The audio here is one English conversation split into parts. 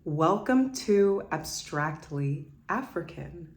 Welcome to Abstractly African,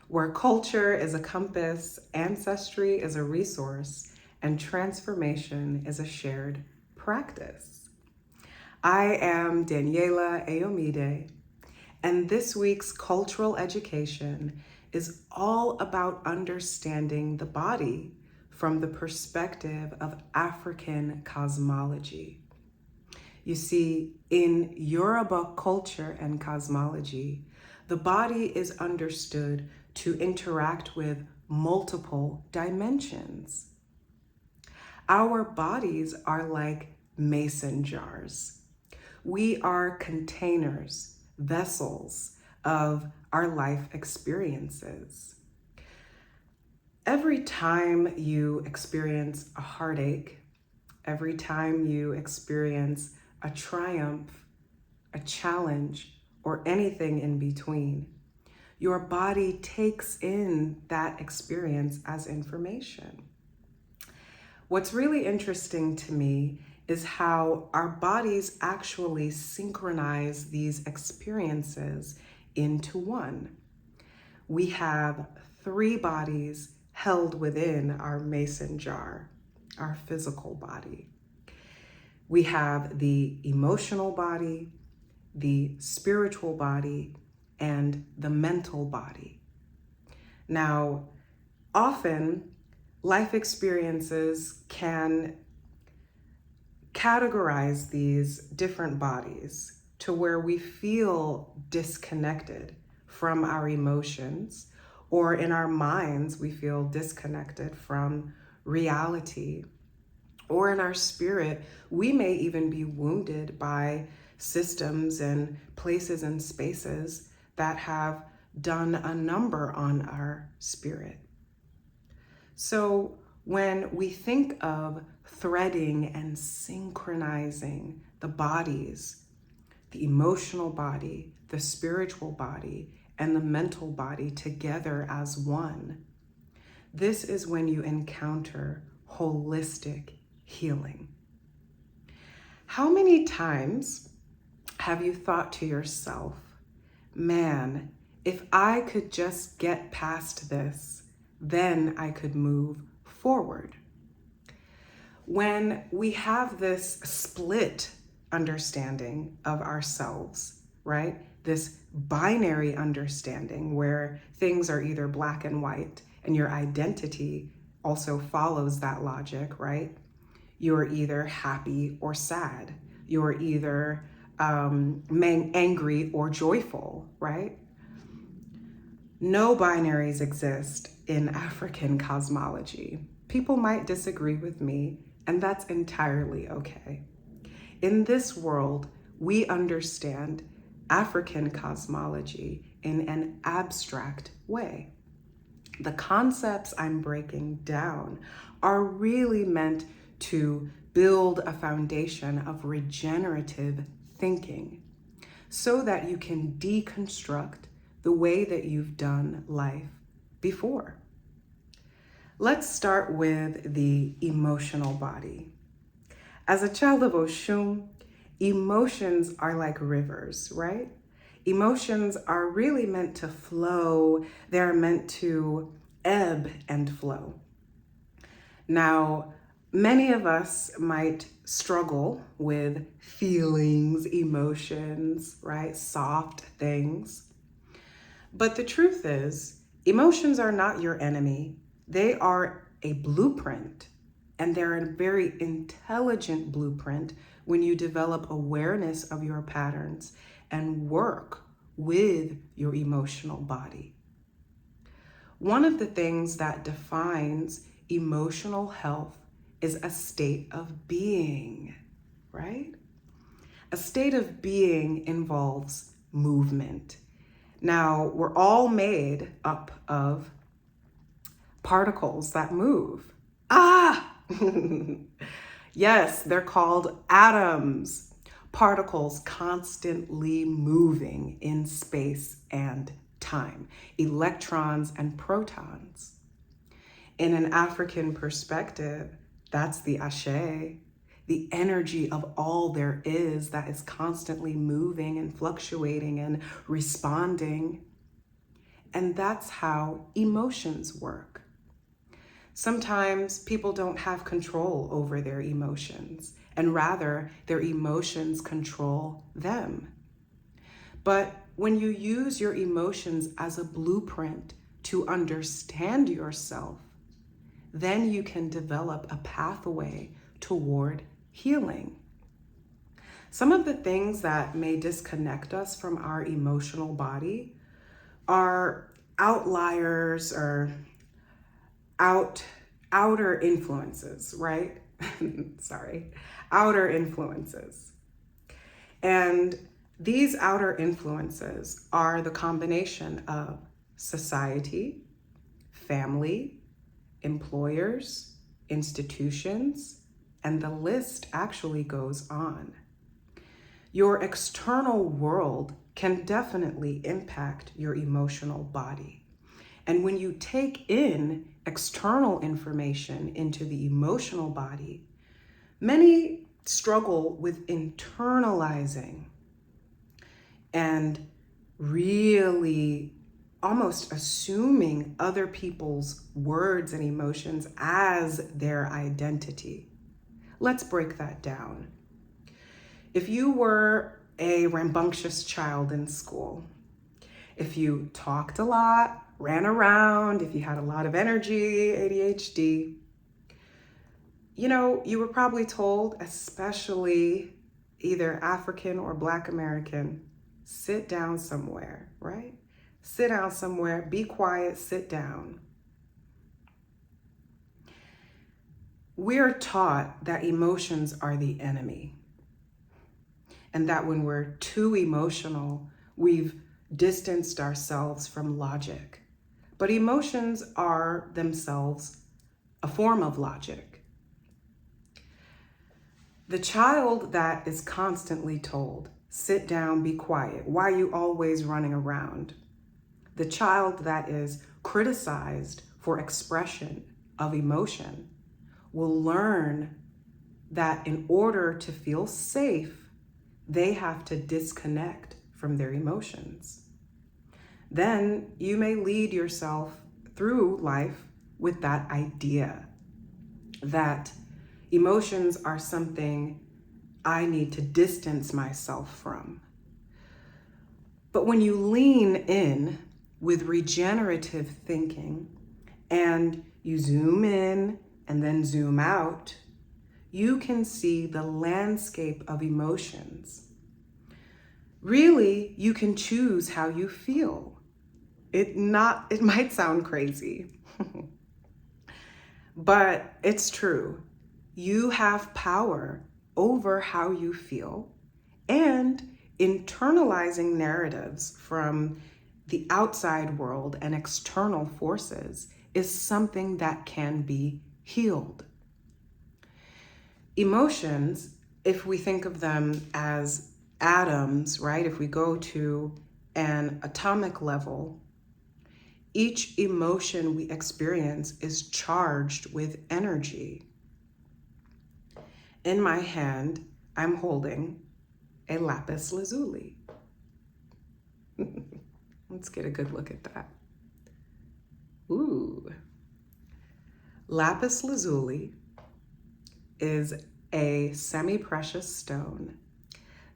where culture is a compass, ancestry is a resource, and transformation is a shared practice. I am Daniela Ayomide, and this week's cultural education is all about understanding the body from the perspective of African cosmology. You see, in Yoruba culture and cosmology, the body is understood to interact with multiple dimensions. Our bodies are like mason jars. We are containers, vessels of our life experiences. Every time you experience a heartache, every time you experience a triumph, a challenge, or anything in between, your body takes in that experience as information. What's really interesting to me is how our bodies actually synchronize these experiences into one. We have three bodies held within our mason jar, our physical body. We have the emotional body, the spiritual body, and the mental body. Now, often life experiences can categorize these different bodies to where we feel disconnected from our emotions, or in our minds, we feel disconnected from reality. Or in our spirit, we may even be wounded by systems and places and spaces that have done a number on our spirit. So when we think of threading and synchronizing the bodies, the emotional body, the spiritual body, and the mental body together as one, this is when you encounter holistic healing. How many times have you thought to yourself, man, if I could just get past this, then I could move forward? When we have this split understanding of ourselves, right? This binary understanding where things are either black and white, and your identity also follows that logic, right? You're either happy or sad. You're either angry or joyful, right? No binaries exist in African cosmology. People might disagree with me, and that's entirely okay. In this world, we understand African cosmology in an abstract way. The concepts I'm breaking down are really meant to build a foundation of regenerative thinking so that you can deconstruct the way that you've done life before. Let's start with the emotional body. As a child of Oshun, emotions are like rivers, right? Emotions are really meant to flow. They're meant to ebb and flow. Now, many of us might struggle with feelings, emotions, right? Soft things. But the truth is, emotions are not your enemy. They are a blueprint, and they're a very intelligent blueprint when you develop awareness of your patterns and work with your emotional body. One of the things that defines emotional health is a state of being, right? A state of being involves movement. Now, we're all made up of particles that move. Yes, they're called atoms. Particles constantly moving in space and time. Electrons and protons. In an African perspective, that's the ashe. the energy of all there is that is constantly moving and fluctuating and responding. And that's how emotions work. Sometimes people don't have control over their emotions, and rather their emotions control them. But when you use your emotions as a blueprint to understand yourself, then you can develop a pathway toward healing. Some of the things that may disconnect us from our emotional body are outliers or outer influences, right? Sorry, outer influences. And these outer influences are the combination of society, family, employers, institutions, and the list actually goes on. Your external world can definitely impact your emotional body. And when you take in external information into the emotional body, many struggle with internalizing and really almost assuming other people's words and emotions as their identity. Let's break that down. If you were a rambunctious child in school, if you talked a lot, ran around, if you had a lot of energy, ADHD, you were probably told, especially either African or Black American, sit down somewhere, right? Sit down somewhere, be quiet, sit down. We're taught that emotions are the enemy, and that when we're too emotional, we've distanced ourselves from logic. But emotions are themselves a form of logic. The child that is constantly told, sit down, be quiet, why are you always running around? The child that is criticized for expression of emotion will learn that in order to feel safe, they have to disconnect from their emotions. Then you may lead yourself through life with that idea that emotions are something I need to distance myself from. But when you lean in with regenerative thinking and you zoom in and then zoom out, you can see the landscape of emotions. Really, you can choose how you feel. It might sound crazy, but it's true. You have power over how you feel, and internalizing narratives from the outside world and external forces is something that can be healed. Emotions, if we think of them as atoms, right? If we go to an atomic level, each emotion we experience is charged with energy. In my hand, I'm holding a lapis lazuli. Let's get a good look at that. Ooh. Lapis lazuli is a semi-precious stone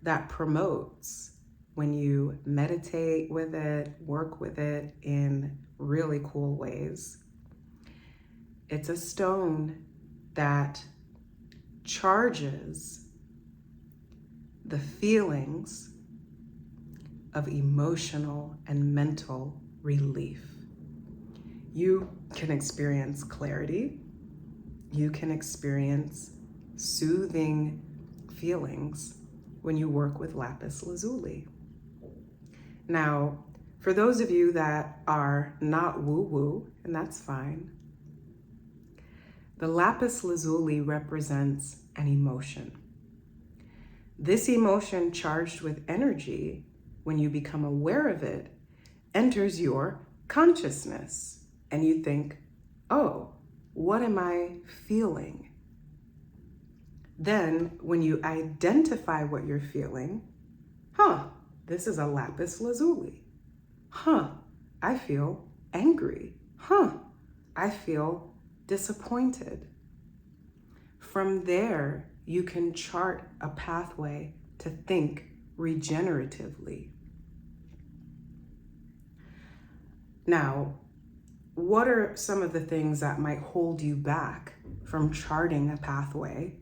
that promotes when you meditate with it, work with it in really cool ways. It's a stone that charges the feelings of emotional and mental relief. You can experience clarity. You can experience soothing feelings when you work with lapis lazuli. Now, for those of you that are not woo-woo, and that's fine, the lapis lazuli represents an emotion. This emotion charged with energy, when you become aware of it, enters your consciousness, and you think, oh, what am I feeling? Then when you identify what you're feeling, this is a lapis lazuli. I feel angry. I feel disappointed. From there, you can chart a pathway to think regeneratively. Now, what are some of the things that might hold you back from charting a pathway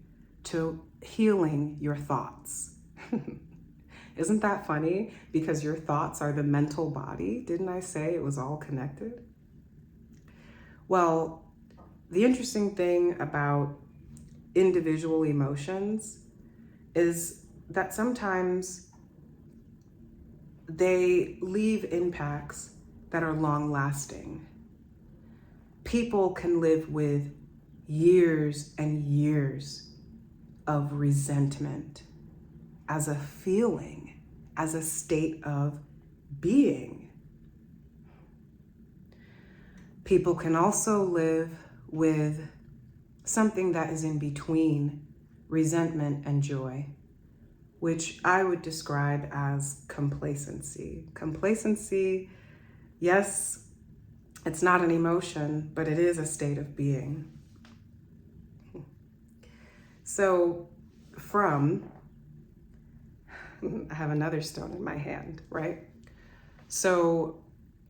to healing your thoughts? Isn't that funny? Because your thoughts are the mental body. Didn't I say it was all connected? Well, the interesting thing about individual emotions is that sometimes they leave impacts that are long lasting. People can live with years and years of resentment as a feeling, as a state of being. People can also live with something that is in between resentment and joy, which I would describe as complacency. Complacency, yes, it's not an emotion, but it is a state of being. So I have another stone in my hand, right? So,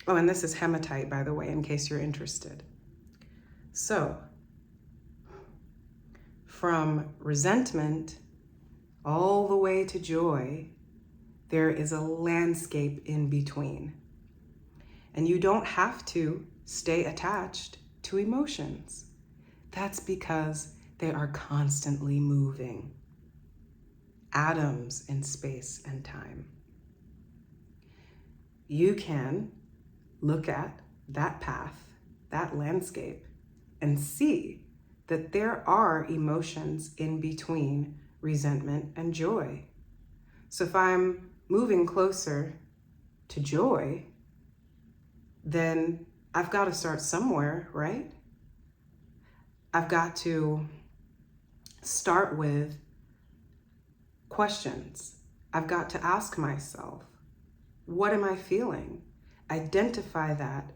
and this is hematite, by the way, in case you're interested. So, from resentment all the way to joy, there is a landscape in between. And you don't have to stay attached to emotions. That's because they are constantly moving. Atoms in space and time. You can look at that path, that landscape, and see that there are emotions in between resentment and joy. So if I'm moving closer to joy, then I've got to start somewhere, right? I've got to start with questions. I've got to ask myself, what am I feeling? Identify that,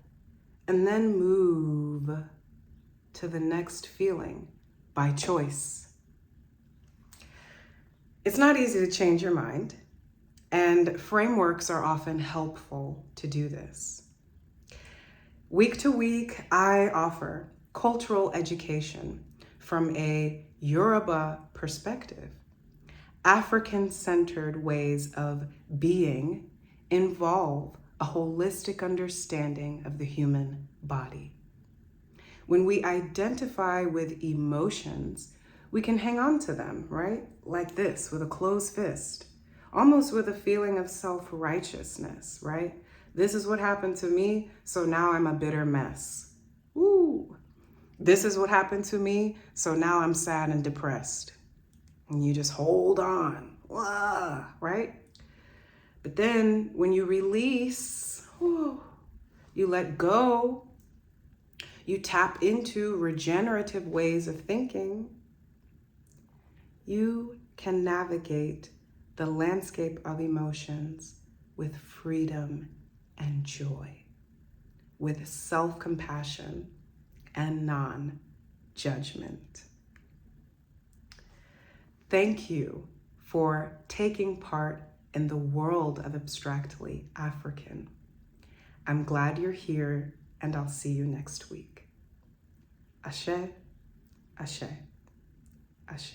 and then move to the next feeling by choice. It's not easy to change your mind, and frameworks are often helpful to do this. Week to week, I offer cultural education from a Yoruba perspective. African-centered ways of being involve a holistic understanding of the human body. When we identify with emotions, we can hang on to them, right? Like this, with a closed fist, almost with a feeling of self-righteousness, right? This is what happened to me, so now I'm a bitter mess. Ooh. This is what happened to me, so now I'm sad and depressed. And you just hold on, right? But then when you release, you let go, you tap into regenerative ways of thinking, you can navigate the landscape of emotions with freedom and joy, with self-compassion and non-judgment. Thank you for taking part in the world of Abstractly African. I'm glad you're here, and I'll see you next week. Ashe, ashe, ashe.